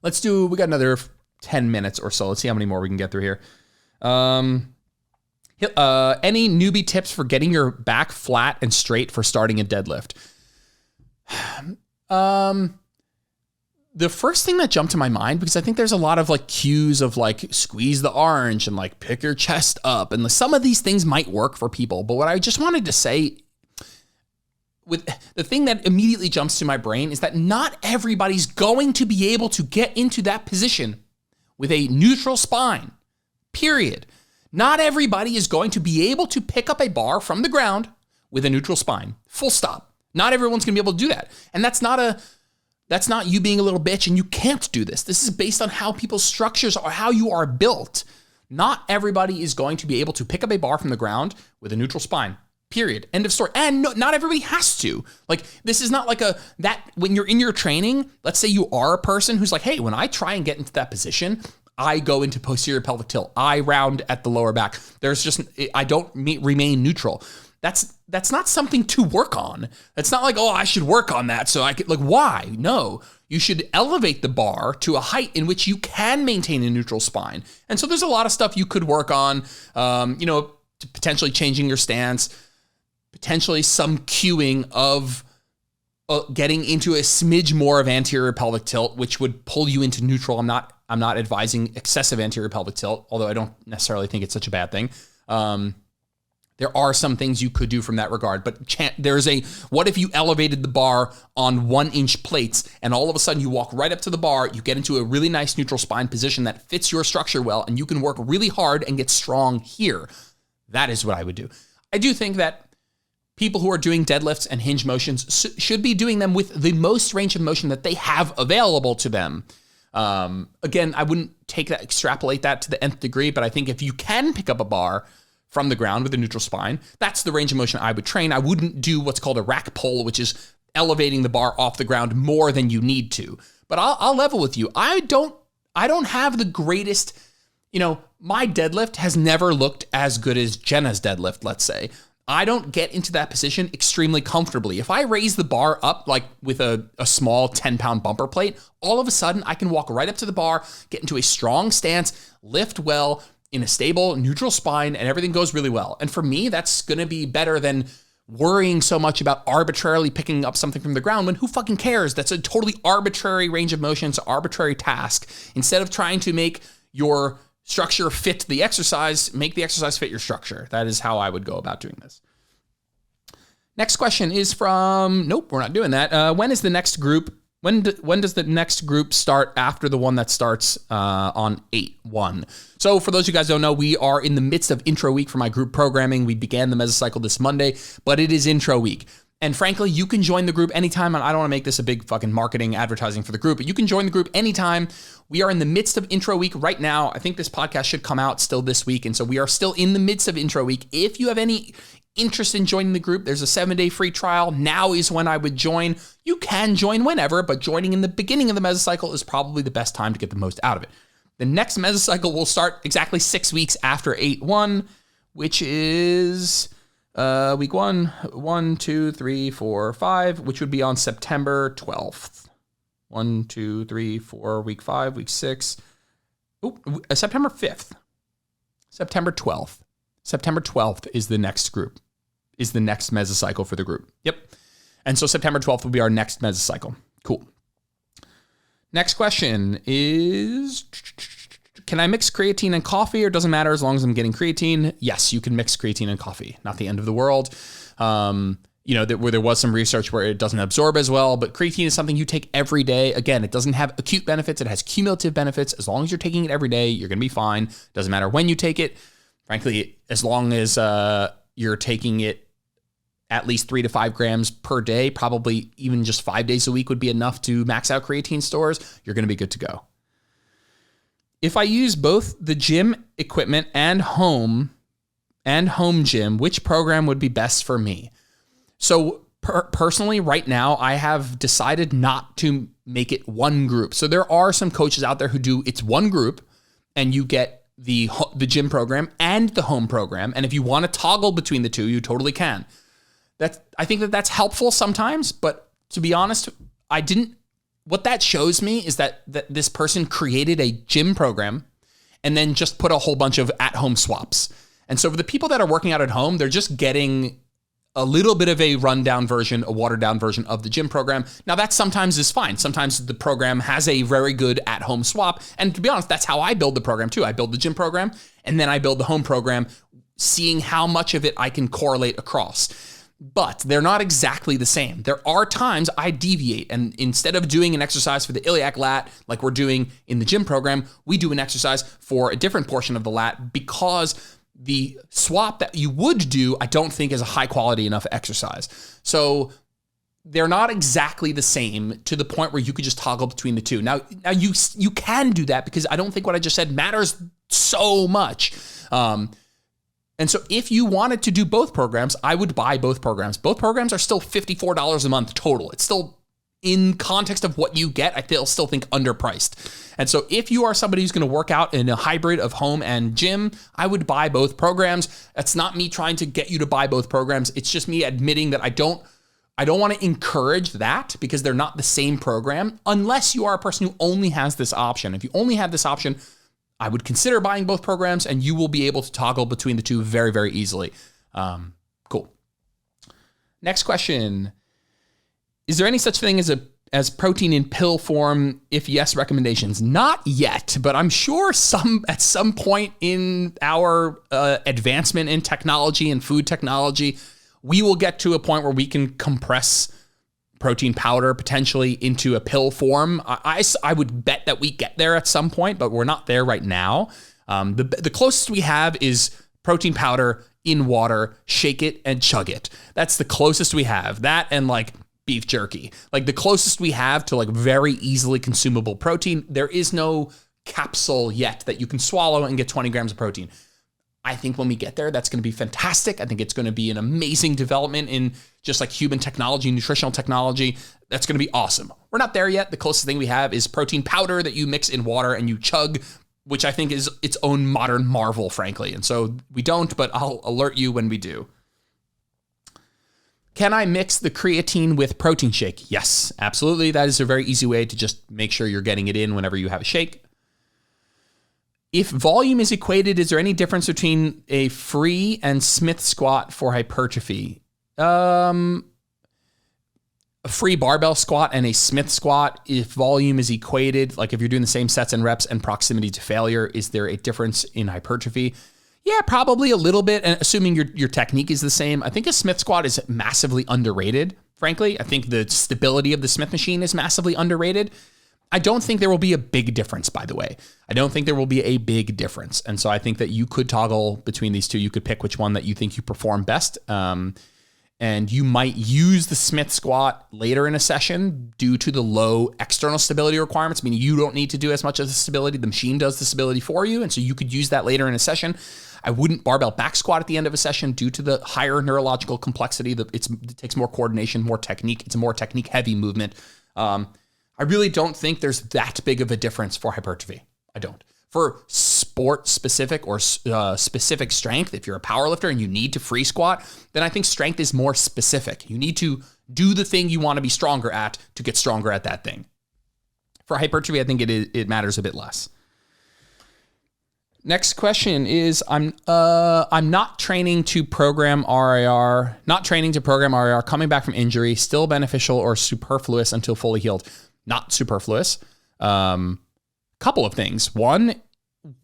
Speaker 1: We got another 10 minutes or so. Let's see how many more we can get through here. Any newbie tips for getting your back flat and straight for starting a deadlift? The first thing that jumped to my mind, because I think there's a lot of like cues of like squeeze the orange and like pick your chest up, and some of these things might work for people. But what I just wanted to say, with the thing that immediately jumps to my brain, is that not everybody's going to be able to get into that position with a neutral spine, period. Not everybody is going to be able to pick up a bar from the ground with a neutral spine, full stop. Not everyone's gonna be able to do that. And that's not you being a little bitch and you can't do this. This is based on how people's structures are, how you are built. Not everybody is going to be able to pick up a bar from the ground with a neutral spine. Period. End of story. And no, not everybody has to. Like, this is not like when you're in your training, let's say you are a person who's like, hey, when I try and get into that position, I go into posterior pelvic tilt. I round at the lower back. I don't remain neutral. That's not something to work on. It's not like, oh, I should work on that. So I could, like, why? No, you should elevate the bar to a height in which you can maintain a neutral spine. And so there's a lot of stuff you could work on, potentially changing your stance, potentially some cueing of getting into a smidge more of anterior pelvic tilt, which would pull you into neutral. I'm not advising excessive anterior pelvic tilt, although I don't necessarily think it's such a bad thing. There are some things you could do from that regard, but what if you elevated the bar on 1-inch plates and all of a sudden you walk right up to the bar, you get into a really nice neutral spine position that fits your structure well, and you can work really hard and get strong here. That is what I would do. I do think that people who are doing deadlifts and hinge motions should be doing them with the most range of motion that they have available to them. Again, I wouldn't extrapolate that to the nth degree, but I think if you can pick up a bar from the ground with a neutral spine, that's the range of motion I would train. I wouldn't do what's called a rack pull, which is elevating the bar off the ground more than you need to. But I'll level with you. I don't have the greatest, my deadlift has never looked as good as Jenna's deadlift, let's say. I don't get into that position extremely comfortably. If I raise the bar up like with a small 10-pound bumper plate, all of a sudden I can walk right up to the bar, get into a strong stance, lift well, in a stable, neutral spine, and everything goes really well. And for me, that's going to be better than worrying so much about arbitrarily picking up something from the ground when who fucking cares? That's a totally arbitrary range of motion. It's an arbitrary task. Instead of trying to make your structure fit the exercise, make the exercise fit your structure. That is how I would go about doing this. Next question is from, nope, we're not doing that. When is the next group? When does the next group start after the one that starts on 8/1? So for those of you guys who don't know, we are in the midst of intro week for my group programming. We began the mesocycle this Monday, but it is intro week. And frankly, you can join the group anytime. And I don't want to make this a big fucking marketing advertising for the group, but you can join the group anytime. We are in the midst of intro week right now. I think this podcast should come out still this week. And so we are still in the midst of intro week. If you have any interest in joining the group, there's a 7-day free trial. Now is when I would join. You can join whenever, but joining in the beginning of the mesocycle is probably the best time to get the most out of it. The next mesocycle will start exactly 6 weeks after 8/1, which is week 1, 2, 3, 4, 5, which would be on September 12th. 1, 2, 3, 4, week 5, week 6. September 5th, September 12th. September 12th is the next group, is the next mesocycle for the group. Yep. And so September 12th will be our next mesocycle. Cool. Next question is, can I mix creatine and coffee, or doesn't matter as long as I'm getting creatine? Yes, you can mix creatine and coffee. Not the end of the world. Where there was some research where it doesn't absorb as well, but creatine is something you take every day. Again, it doesn't have acute benefits. It has cumulative benefits. As long as you're taking it every day, you're going to be fine. Doesn't matter when you take it. Frankly, as long as you're taking it at least 3 to 5 grams per day, probably even just 5 days a week would be enough to max out creatine stores. You're going to be good to go. If I use both the gym equipment and home gym, which program would be best for me? So personally, right now, I have decided not to make it one group. So there are some coaches out there who do it's one group, and you get the gym program and the home program. And if you want to toggle between the two, you totally can. I think that's helpful sometimes, but to be honest, what that shows me is that this person created a gym program and then just put a whole bunch of at-home swaps. And so for the people that are working out at home, they're just getting a little bit of a rundown version, a watered down version of the gym program. Now that sometimes is fine. Sometimes the program has a very good at-home swap. And to be honest, that's how I build the program too. I build the gym program and then I build the home program, seeing how much of it I can correlate across. But they're not exactly the same. There are times I deviate, and instead of doing an exercise for the iliac lat like we're doing in the gym program, we do an exercise for a different portion of the lat, because the swap that you would do, I don't think is a high quality enough exercise. So they're not exactly the same to the point where you could just toggle between the two. Now you can do that, because I don't think what I just said matters so much. And so if you wanted to do both programs, I would buy both programs. Both programs are still $54 a month total. It's still, in context of what you get, I still think underpriced. And so if you are somebody who's going to work out in a hybrid of home and gym, I would buy both programs. That's not me trying to get you to buy both programs. It's just me admitting that I don't want to encourage that, because they're not the same program, unless you are a person who only has this option. If you only have this option, I would consider buying both programs, and you will be able to toggle between the two very, very easily. Cool. Next question. Is there any such thing as protein in pill form? If yes, recommendations? Not yet, but I'm sure at some point in our advancement in technology and food technology, we will get to a point where we can compress protein powder potentially into a pill form. I would bet that we get there at some point, but we're not there right now. The closest we have is protein powder in water, shake it and chug it. That's the closest we have. That and like beef jerky, like the closest we have to like very easily consumable protein. There is no capsule yet that you can swallow and get 20 grams of protein. I think when we get there, that's going to be fantastic. I think it's going to be an amazing development in just like human technology, nutritional technology. That's going to be awesome. We're not there yet. The closest thing we have is protein powder that you mix in water and you chug, which I think is its own modern marvel, frankly. And so we don't, but I'll alert you when we do. Can I mix the creatine with protein shake? Yes, absolutely. That is a very easy way to just make sure you're getting it in whenever you have a shake. If volume is equated, is there any difference between a free and Smith squat for hypertrophy? A free barbell squat and a Smith squat, if volume is equated, like if you're doing the same sets and reps and proximity to failure, is there a difference in hypertrophy? Yeah, probably a little bit. And assuming your technique is the same, I think a Smith squat is massively underrated. Frankly, I think the stability of the Smith machine is massively underrated. I don't think there will be a big difference, by the way. I don't think there will be a big difference. And so I think that you could toggle between these two. You could pick which one that you think you perform best. And you might use the Smith squat later in a session due to the low external stability requirements, meaning you don't need to do as much of the stability. The machine does the stability for you. And so you could use that later in a session. I wouldn't barbell back squat at the end of a session due to the higher neurological complexity. It takes more coordination, more technique. It's a more technique heavy movement. I really don't think there's that big of a difference for hypertrophy. I don't. For sport specific or specific strength, if you're a powerlifter and you need to free squat, then I think strength is more specific. You need to do the thing you want to be stronger at to get stronger at that thing. For hypertrophy, I think it matters a bit less. Next question is, I'm not training to program RIR, coming back from injury, still beneficial or superfluous until fully healed? Not superfluous. Couple of things. One,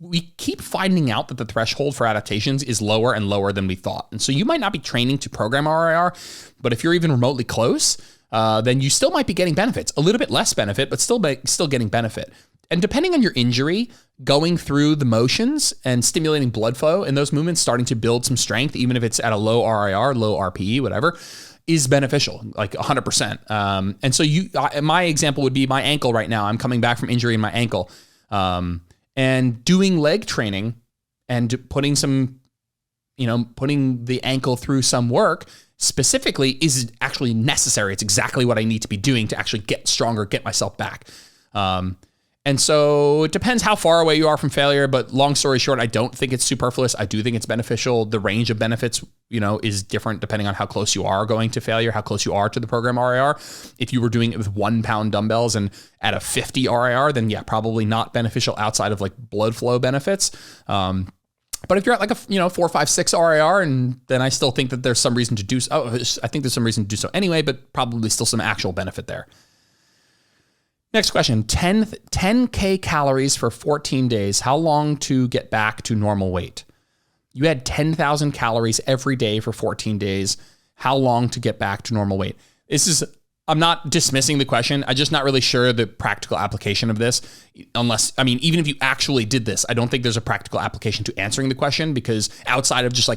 Speaker 1: we keep finding out that the threshold for adaptations is lower and lower than we thought. And so you might not be training to program RIR, but if you're even remotely close, then you still might be getting benefits. A little bit less benefit, but still getting benefit. And depending on your injury, going through the motions and stimulating blood flow in those movements, starting to build some strength, even if it's at a low RIR, low RPE, whatever, is beneficial, like 100%. And so my example would be my ankle right now. I'm coming back from injury in my ankle. And doing leg training and putting the ankle through some work specifically is actually necessary. It's exactly what I need to be doing to actually get stronger, get myself back. And so it depends how far away you are from failure, but long story short, I don't think it's superfluous. I do think it's beneficial. The range of benefits, is different depending on how close you are going to failure, how close you are to the program RIR. If you were doing it with 1 pound dumbbells and at a 50 RIR, then yeah, probably not beneficial outside of like blood flow benefits. But if you're at like a 4, 5, 6 RIR, and then I still think that there's some reason to do so. I think there's some reason to do so anyway, but probably still some actual benefit there. Next question, 10K calories for 14 days. How long to get back to normal weight? You had 10,000 calories every day for 14 days. How long to get back to normal weight? I'm not dismissing the question. I'm just not really sure the practical application of this. Even if you actually did this, I don't think there's a practical application to answering the question, because outside of just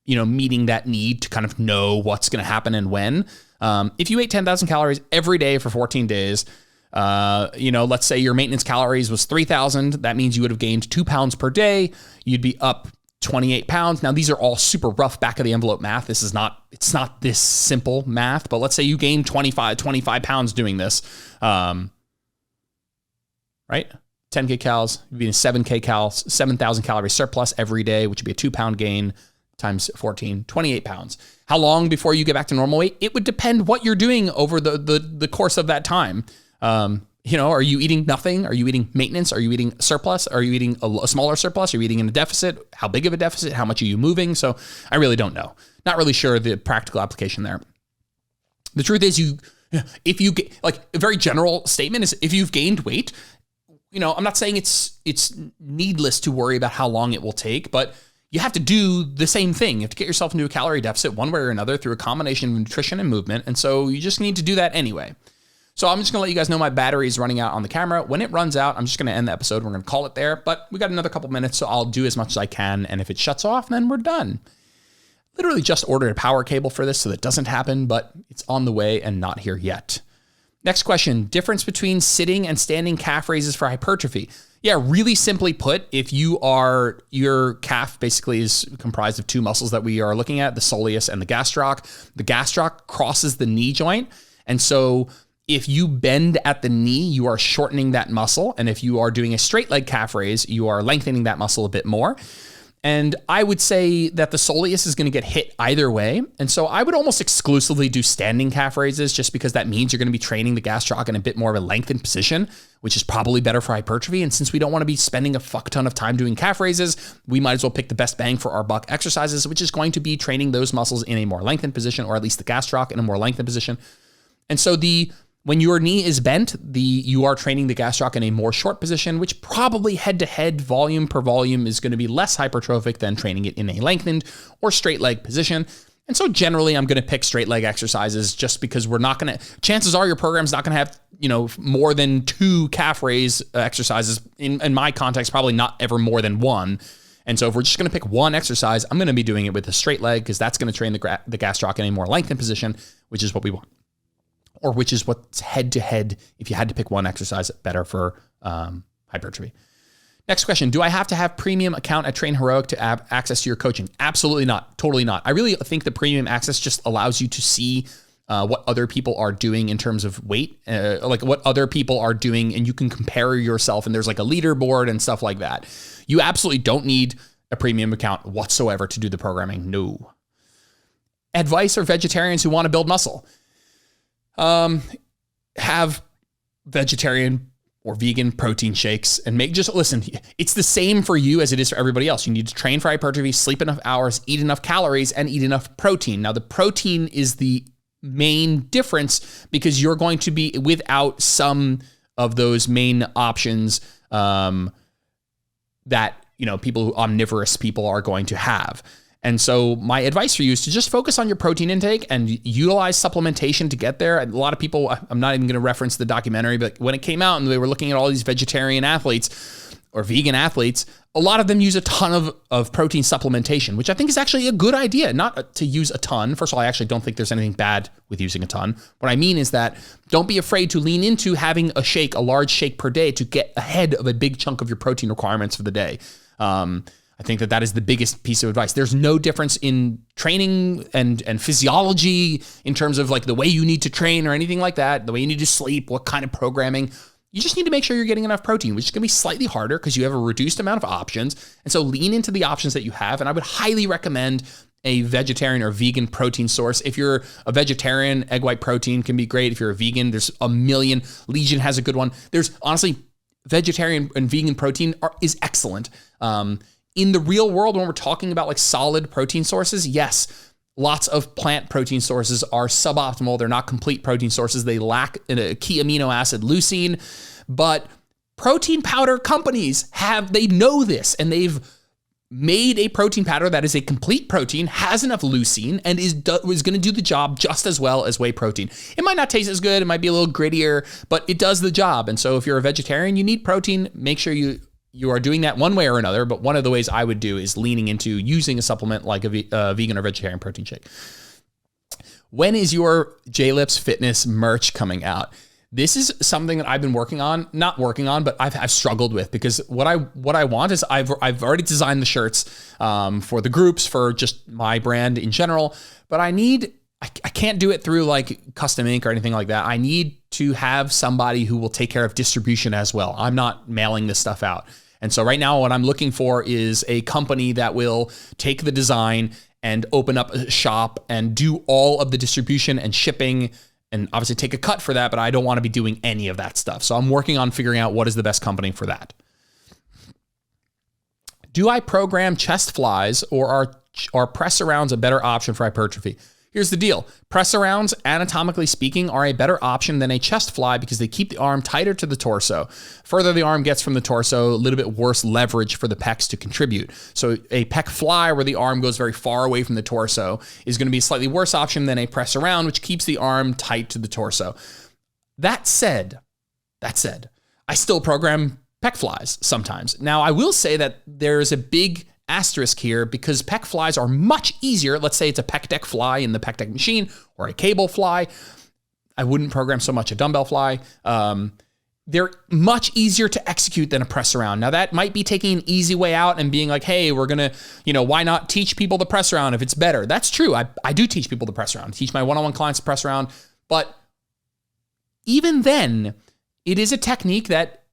Speaker 1: meeting that need to kind of know what's going to happen and when, if you ate 10,000 calories every day for 14 days, let's say your maintenance calories was 3,000. That means you would have gained 2 pounds per day. You'd be up 28 pounds. Now, these are all super rough back of the envelope math. It's not this simple math, but let's say you gain 25 pounds doing this, right? 10K calories, you'd be in 7K calories, 7,000 calorie surplus every day, which would be a 2 pound gain times 14, 28 pounds. How long before you get back to normal weight? It would depend what you're doing over the course of that time. Are you eating nothing? Are you eating maintenance? Are you eating surplus? Are you eating a smaller surplus? Are you eating in a deficit? How big of a deficit? How much are you moving? So I really don't know. Not really sure the practical application there. The truth is if you get, like, a very general statement is, if you've gained weight, I'm not saying it's needless to worry about how long it will take, but you have to do the same thing. You have to get yourself into a calorie deficit one way or another through a combination of nutrition and movement. And so you just need to do that anyway. So I'm just going to let you guys know my battery is running out on the camera. When it runs out, I'm just going to end the episode. We're going to call it there, but we got another couple minutes, so I'll do as much as I can. And if it shuts off, then we're done. Literally just ordered a power cable for this, so that doesn't happen, but it's on the way and not here yet. Next question, difference between sitting and standing calf raises for hypertrophy. Yeah, really simply put, if your calf basically is comprised of 2 muscles that we are looking at, the soleus and the gastroc. The gastroc crosses the knee joint. And so if you bend at the knee, you are shortening that muscle. And if you are doing a straight leg calf raise, you are lengthening that muscle a bit more. And I would say that the soleus is going to get hit either way. And so I would almost exclusively do standing calf raises, just because that means you're going to be training the gastroc in a bit more of a lengthened position, which is probably better for hypertrophy. And since we don't want to be spending a fuck ton of time doing calf raises, we might as well pick the best bang for our buck exercises, which is going to be training those muscles in a more lengthened position, or at least the gastroc in a more lengthened position. And so when your knee is bent, you are training the gastroc in a more short position, which probably head-to-head, volume per volume, is going to be less hypertrophic than training it in a lengthened or straight leg position. And so generally, I'm going to pick straight leg exercises, just because chances are your program's not going to have, more than 2 calf raise exercises. In my context, probably not ever more than 1. And so if we're just going to pick one exercise, I'm going to be doing it with a straight leg, because that's going to train the gastroc in a more lengthened position, which is what we want. Or which is what's head-to-head, if you had to pick one exercise, better for hypertrophy. Next question, do I have to have premium account at Train Heroic to have access to your coaching? Absolutely not, totally not. I really think the premium access just allows you to see what other people are doing in terms of weight, like what other people are doing, and you can compare yourself, and there's like a leaderboard and stuff like that. You absolutely don't need a premium account whatsoever to do the programming, no. Advice for vegetarians who want to build muscle. Have vegetarian or vegan protein shakes and listen, it's the same for you as it is for everybody else. You need to train for hypertrophy, sleep enough hours, eat enough calories, and eat enough protein. Now, the protein is the main difference because you're going to be without some of those main options that, people who omnivorous people are going to have. And so my advice for you is to just focus on your protein intake and utilize supplementation to get there. A lot of people, I'm not even going to reference the documentary, but when it came out and they were looking at all these vegetarian athletes or vegan athletes, a lot of them use a ton of protein supplementation, which I think is actually a good idea, not to use a ton. First of all, I actually don't think there's anything bad with using a ton. What I mean is that don't be afraid to lean into having a large shake per day to get ahead of a big chunk of your protein requirements for the day. I think that is the biggest piece of advice. There's no difference in training and physiology in terms of like the way you need to train or anything like that, the way you need to sleep, what kind of programming. You just need to make sure you're getting enough protein, which is going to be slightly harder because you have a reduced amount of options. And so lean into the options that you have. And I would highly recommend a vegetarian or vegan protein source. If you're a vegetarian, egg white protein can be great. If you're a vegan, there's a million. Legion has a good one. There's honestly, vegetarian and vegan protein is excellent. In the real world, when we're talking about like solid protein sources, yes, lots of plant protein sources are suboptimal. They're not complete protein sources. They lack a key amino acid, leucine. But protein powder companies they know this, and they've made a protein powder that is a complete protein, has enough leucine, and is going to do the job just as well as whey protein. It might not taste as good. It might be a little grittier, but it does the job. And so if you're a vegetarian, you need protein. Make sure you are doing that one way or another, but one of the ways I would do is leaning into using a supplement like a vegan or vegetarian protein shake. When is your JLIPS fitness merch coming out? This is something that I've been but I've struggled with, because what I want is I've already designed the shirts for the groups, for just my brand in general, but I can't do it through like custom ink or anything like that. I need to have somebody who will take care of distribution as well. I'm not mailing this stuff out. And so right now what I'm looking for is a company that will take the design and open up a shop and do all of the distribution and shipping, and obviously take a cut for that, but I don't want to be doing any of that stuff. So I'm working on figuring out what is the best company for that. Do I program chest flies, or are press arounds a better option for hypertrophy? Here's the deal. Press arounds, anatomically speaking, are a better option than a chest fly because they keep the arm tighter to the torso. Further the arm gets from the torso, a little bit worse leverage for the pecs to contribute. So a pec fly, where the arm goes very far away from the torso, is going to be a slightly worse option than a press around, which keeps the arm tight to the torso. That said, I still program pec flies sometimes. Now, I will say that there's a big asterisk here, because pec flies are much easier. Let's say it's a pec deck fly in the pec deck machine, or a cable fly. I wouldn't program so much a dumbbell fly. They're much easier to execute than a press around. Now, that might be taking an easy way out and being like, hey, we're going to, why not teach people the press around if it's better? That's true. I do teach people the press around. I teach my one-on-one clients the press around. But even then, it is a technique that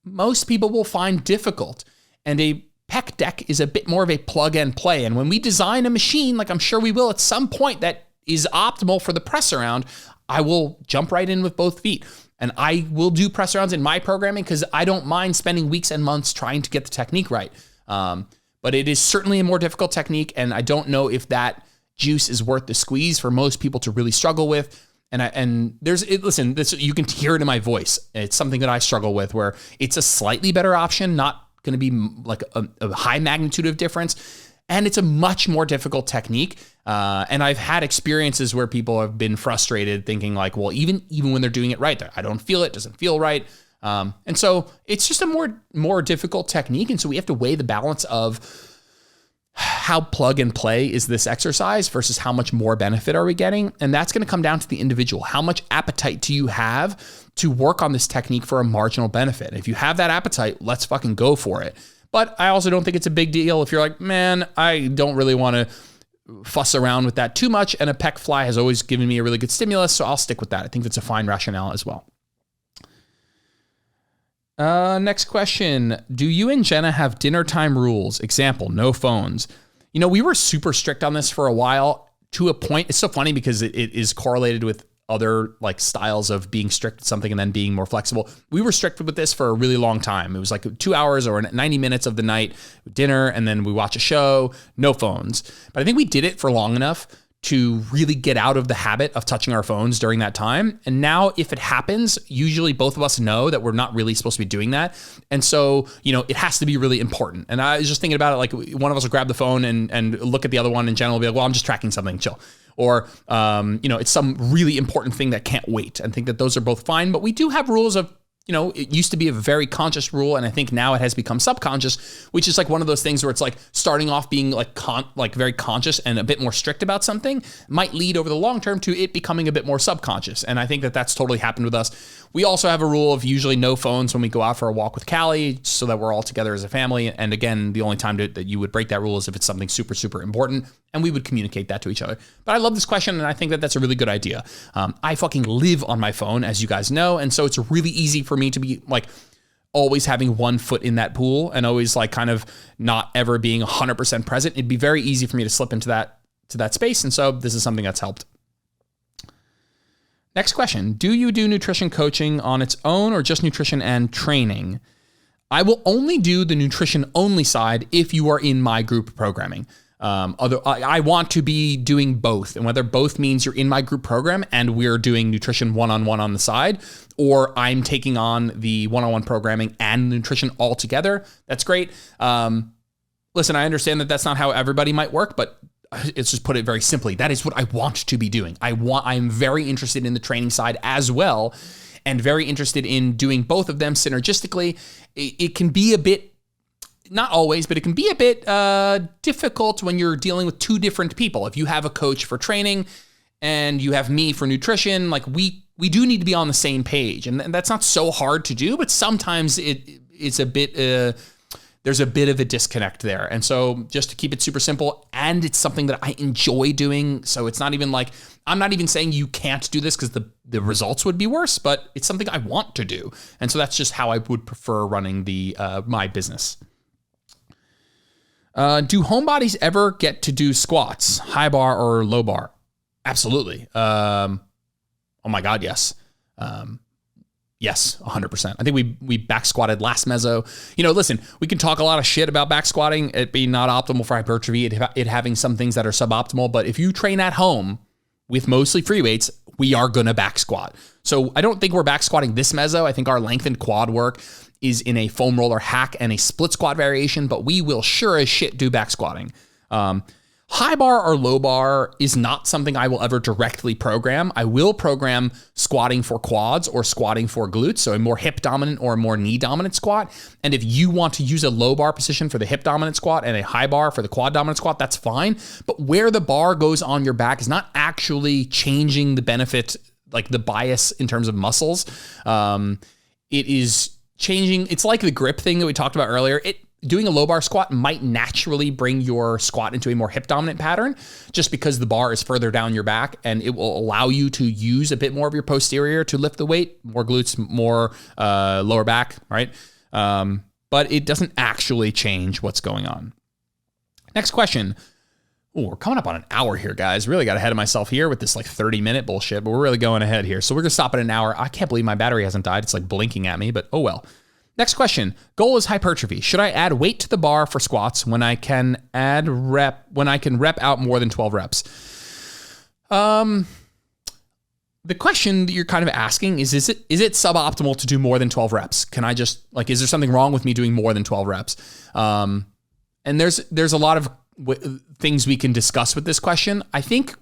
Speaker 1: most people will find difficult. And a pec deck is a bit more of a plug and play. And when we design a machine, like I'm sure we will at some point, that is optimal for the press around, I will jump right in with both feet. And I will do press arounds in my programming because I don't mind spending weeks and months trying to get the technique right. But it is certainly a more difficult technique. And I don't know if that juice is worth the squeeze for most people to really struggle with. Listen, you can hear it in my voice. It's something that I struggle with, where it's a slightly better option, not going to be like a high magnitude of difference. And it's a much more difficult technique. And I've had experiences where people have been frustrated thinking like, well, even when they're doing it right, I don't feel it, doesn't feel right. And so it's just a more difficult technique. And so we have to weigh the balance of how plug and play is this exercise versus how much more benefit are we getting? And that's going to come down to the individual. How much appetite do you have to work on this technique for a marginal benefit? If you have that appetite, let's fucking go for it. But I also don't think it's a big deal if you're like, man, I don't really want to fuss around with that too much. And a pec fly has always given me a really good stimulus, so I'll stick with that. I think that's a fine rationale as well. Next question. Do you and Jenna have dinner time rules? Example, no phones. We were super strict on this for a while, to a point. It's so funny because it is correlated with other like styles of being strict at something and then being more flexible. We were strict with this for a really long time. It was like 2 hours or 90 minutes of the night, dinner, and then we watch a show, no phones. But I think we did it for long enough to really get out of the habit of touching our phones during that time. And now if it happens, usually both of us know that we're not really supposed to be doing that. And so, it has to be really important. And I was just thinking about it, like one of us will grab the phone and look at the other one in general, be like, well, I'm just tracking something, chill. Or, it's some really important thing that can't wait, and think that those are both fine. But we do have rules of, it used to be a very conscious rule, and I think now it has become subconscious, which is like one of those things where it's like starting off being like very conscious and a bit more strict about something might lead over the long term to it becoming a bit more subconscious. And I think that that's totally happened with us. We also have a rule of usually no phones when we go out for a walk with Callie, so that we're all together as a family. And again, the only time that you would break that rule is if it's something super, super important, and we would communicate that to each other. But I love this question, and I think that that's a really good idea. I fucking live on my phone, as you guys know, and so it's really easy for me to be like always having one foot in that pool and always like kind of not ever being 100% present. It'd be very easy for me to slip into that space, and so this is something that's helped. Next question. Do you do nutrition coaching on its own or just nutrition and training? I will only do the nutrition only side if you are in my group programming. I want to be doing both, and whether both means you're in my group program and we're doing nutrition one-on-one on the side, or I'm taking on the one-on-one programming and nutrition all together, that's great. Listen, I understand that that's not how everybody might work, but it's just put it very simply. That is what I want to be doing. I'm very interested in the training side as well, and very interested in doing both of them synergistically. It can be a bit, not always, but it can be a bit difficult when you're dealing with two different people. If you have a coach for training and you have me for nutrition, like we do need to be on the same page. And that's not so hard to do, but sometimes it's a bit, there's a bit of a disconnect there. And so just to keep it super simple, and it's something that I enjoy doing. So it's not even like, I'm not even saying you can't do this because the results would be worse, but it's something I want to do. And so that's just how I would prefer running my business. Do homebodies ever get to do squats, high bar or low bar? Absolutely. Oh my God, yes. Yes, 100%. I think we back squatted last meso. Listen, we can talk a lot of shit about back squatting, it being not optimal for hypertrophy, it having some things that are suboptimal, but if you train at home with mostly free weights, we are going to back squat. So I don't think we're back squatting this meso. I think our lengthened quad work is in a foam roller hack and a split squat variation, but we will sure as shit do back squatting. High bar or low bar is not something I will ever directly program. I will program squatting for quads or squatting for glutes, so a more hip dominant or a more knee dominant squat. And if you want to use a low bar position for the hip dominant squat and a high bar for the quad dominant squat, that's fine. But where the bar goes on your back is not actually changing the benefit, like the bias in terms of muscles. It is changing. It's like the grip thing that we talked about earlier. Doing a low bar squat might naturally bring your squat into a more hip dominant pattern just because the bar is further down your back, and it will allow you to use a bit more of your posterior to lift the weight, more glutes, more lower back, right? But it doesn't actually change what's going on. Next question. Ooh, we're coming up on an hour here, guys. Really got ahead of myself here with this like 30-minute bullshit, but we're really going ahead here. So we're going to stop at an hour. I can't believe my battery hasn't died. It's like blinking at me, but oh well. Next question. Goal is hypertrophy. Should I add weight to the bar for squats when I can rep out more than 12 reps? The question that you're kind of asking is it suboptimal to do more than 12 reps? Can I just is there something wrong with me doing more than 12 reps? And there's a lot of things we can discuss with this question. I think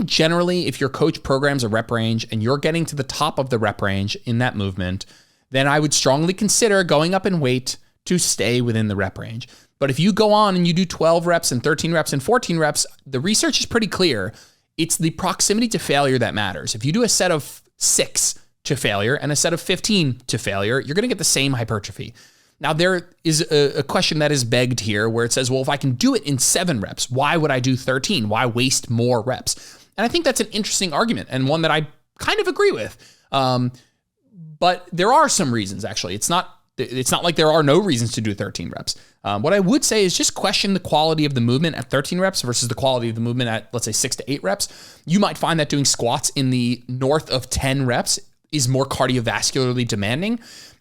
Speaker 1: generally if your coach programs a rep range and you're getting to the top of the rep range in that movement, then I would strongly consider going up in weight to stay within the rep range. But if you go on and you do 12 reps and 13 reps and 14 reps, the research is pretty clear. It's the proximity to failure that matters. If you do a set of 6 to failure and a set of 15 to failure, you're going to get the same hypertrophy. Now, there is a question that is begged here where it says, well, if I can do it in 7 reps, why would I do 13? Why waste more reps? And I think that's an interesting argument and one that I kind of agree with. But there are some reasons, actually. It's not It's not like there are no reasons to do 13 reps. What I would say is just question the quality of the movement at 13 reps versus the quality of the movement at, let's say, 6 to 8 reps. You might find that doing squats in the north of 10 reps is more cardiovascularly demanding.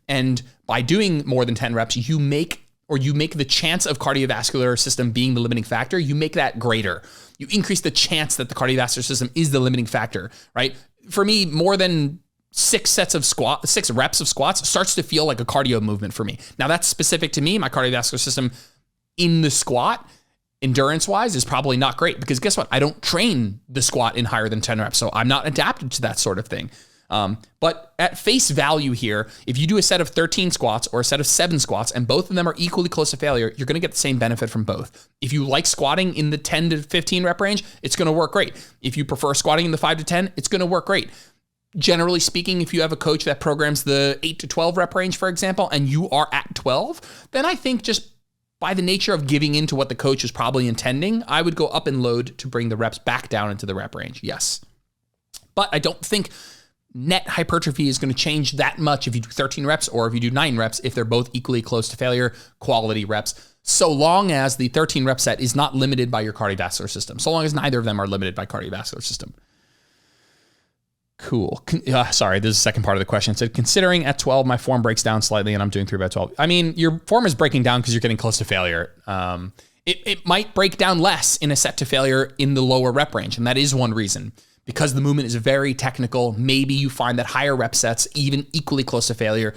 Speaker 1: And by doing more than 10 reps, you make the chance of cardiovascular system being the limiting factor, you make that greater. You increase the chance that the cardiovascular system is the limiting factor, right? For me, more than 6 reps of squats starts to feel like a cardio movement for me. Now that's specific to me. My cardiovascular system in the squat, endurance-wise, is probably not great because guess what? I don't train the squat in higher than 10 reps, so I'm not adapted to that sort of thing. But at face value here, if you do a set of 13 squats or a set of 7 squats and both of them are equally close to failure, you're going to get the same benefit from both. If you like squatting in the 10 to 15 rep range, it's going to work great. If you prefer squatting in the 5 to 10, it's going to work great. Generally speaking, if you have a coach that programs the 8 to 12 rep range, for example, and you are at 12, then I think just by the nature of giving into what the coach is probably intending, I would go up and load to bring the reps back down into the rep range. Yes. But I don't think net hypertrophy is going to change that much if you do 13 reps or if you do 9 reps, if they're both equally close to failure quality reps, so long as the 13 rep set is not limited by your cardiovascular system, so long as neither of them are limited by cardiovascular system. Cool. Sorry, this is the second part of the question. It said, considering at 12, my form breaks down slightly and I'm doing 3 by 12. I mean, your form is breaking down because you're getting close to failure. It might break down less in a set to failure in the lower rep range, and that is one reason. Because the movement is very technical, maybe you find that higher rep sets, even equally close to failure,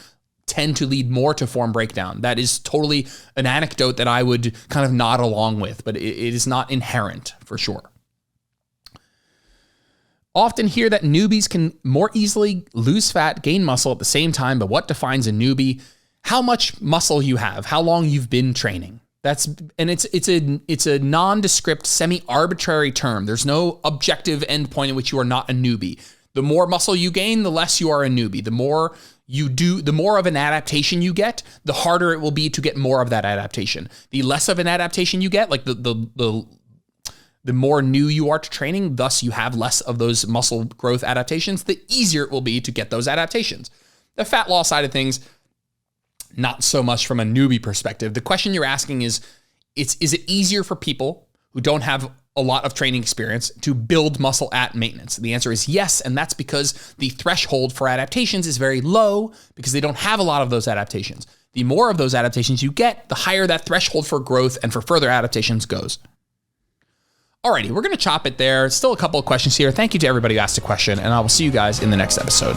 Speaker 1: tend to lead more to form breakdown. That is totally an anecdote that I would kind of nod along with, but it is not inherent for sure. Often hear that newbies can more easily lose fat, gain muscle at the same time, but what defines a newbie? How much muscle you have, how long you've been training. It's a nondescript, semi-arbitrary term. There's no objective endpoint in which you are not a newbie. The more muscle you gain, the less you are a newbie. The more you do, the more of an adaptation you get, the harder it will be to get more of that adaptation. The less of an adaptation you get, like the more new you are to training, thus you have less of those muscle growth adaptations, the easier it will be to get those adaptations. The fat loss side of things, not so much from a newbie perspective. The question you're asking is it easier for people who don't have a lot of training experience to build muscle at maintenance? The answer is yes, and that's because the threshold for adaptations is very low because they don't have a lot of those adaptations. The more of those adaptations you get, the higher that threshold for growth and for further adaptations goes. Alrighty, we're going to chop it there. Still a couple of questions here. Thank you to everybody who asked a question, and I will see you guys in the next episode.